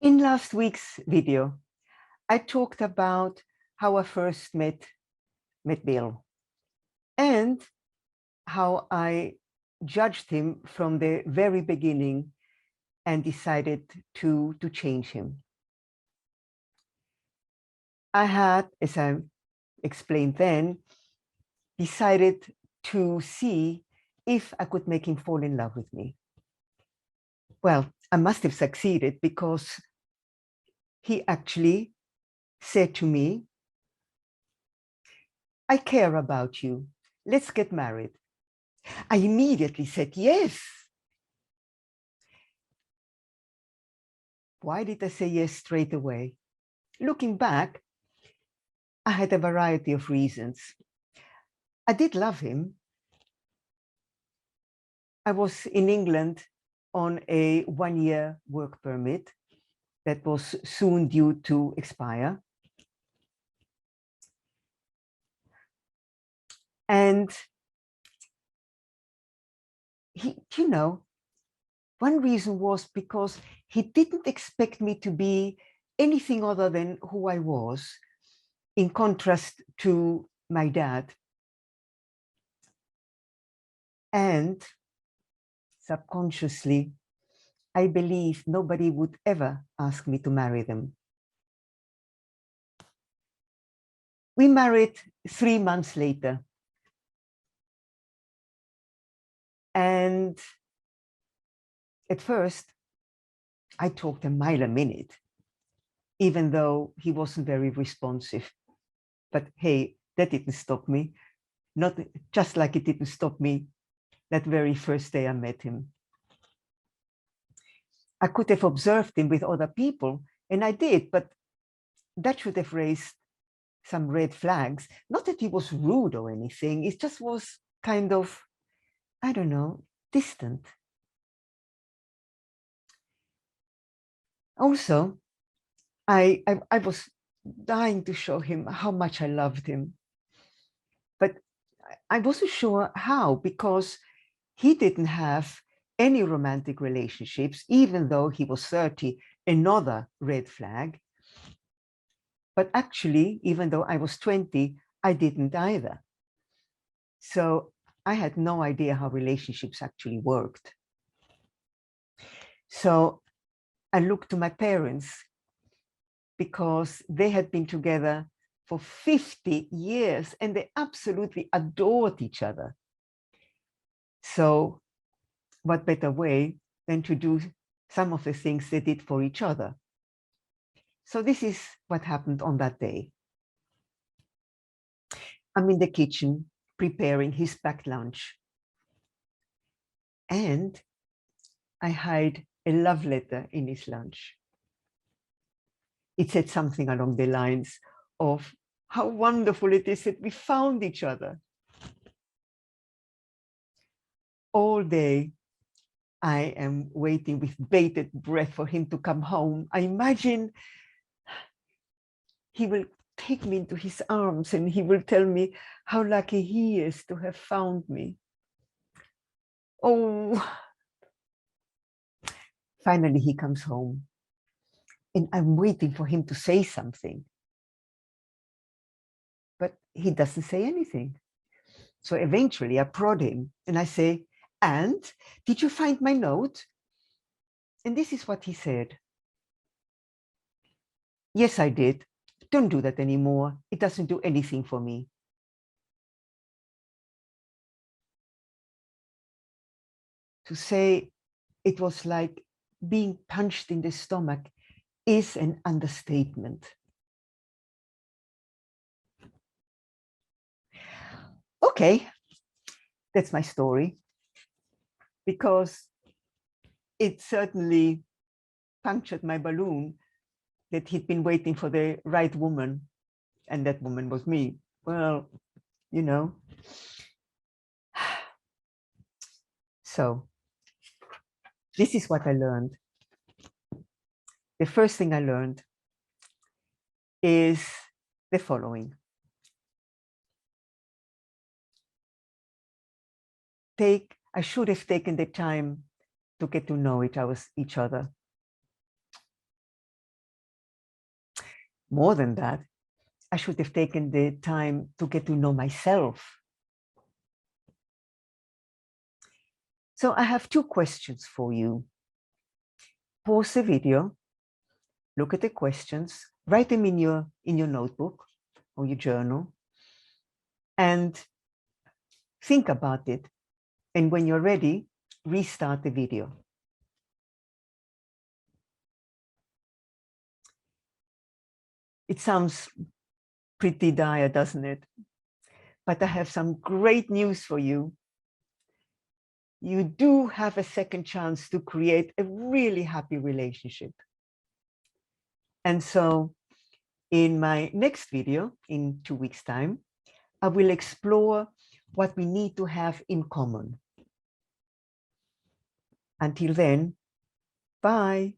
In last week's video, I talked about how I first met Bill and how I judged him from the very beginning and decided to change him. I had, as I explained then, decided to see if I could make him fall in love with me. Well, I must have succeeded because he actually said to me, "I care about you. Let's get married." I immediately said yes. Why did I say yes straight away? Looking back, I had a variety of reasons. I did love him. I was in England on a one-year work permit that was soon due to expire. And one reason was because he didn't expect me to be anything other than who I was, in contrast to my dad. And subconsciously, I believed nobody would ever ask me to marry them. We married 3 months later. And at first, I talked a mile a minute, even though he wasn't very responsive. But hey, that didn't stop me. Not just like it didn't stop me that very first day I met him. I could have observed him with other people, and I did, but that should have raised some red flags. Not that he was rude or anything, it just was kind of, I don't know, distant. Also, I was dying to show him how much I loved him. But I wasn't sure how, because he didn't have any romantic relationships, even though he was 30, another red flag. But actually, even though I was 20, I didn't either. So I had no idea how relationships actually worked. So I looked to my parents because they had been together for 50 years and they absolutely adored each other. So what better way than to do some of the things they did for each other? So this is what happened on that day. I'm in the kitchen preparing his packed lunch. And I hide a love letter in his lunch. It said something along the lines of how wonderful it is that we found each other. All day, I am waiting with bated breath for him to come home. I imagine he will take me into his arms and he will tell me how lucky he is to have found me. Oh, finally he comes home and I'm waiting for him to say something. But he doesn't say anything. So eventually I prod him and I say, "And did you find my note?" And this is what he said. "Yes, I did. Don't do that anymore. It doesn't do anything for me." To say it was like being punched in the stomach is an understatement. Okay, that's my story, because it certainly punctured my balloon that he'd been waiting for the right woman, and that woman was me. Well, you know. So this is what I learned. The first thing I learned is the following. I should have taken the time to get to know each other. More than that, I should have taken the time to get to know myself. So I have two questions for you. Pause the video, look at the questions, write them in your notebook or your journal, and think about it. And when you're ready, restart the video. It sounds pretty dire, doesn't it? But I have some great news for you. You do have a second chance to create a really happy relationship. And so in my next video, in 2 weeks' time, I will explore what we need to have in common. Until then, bye.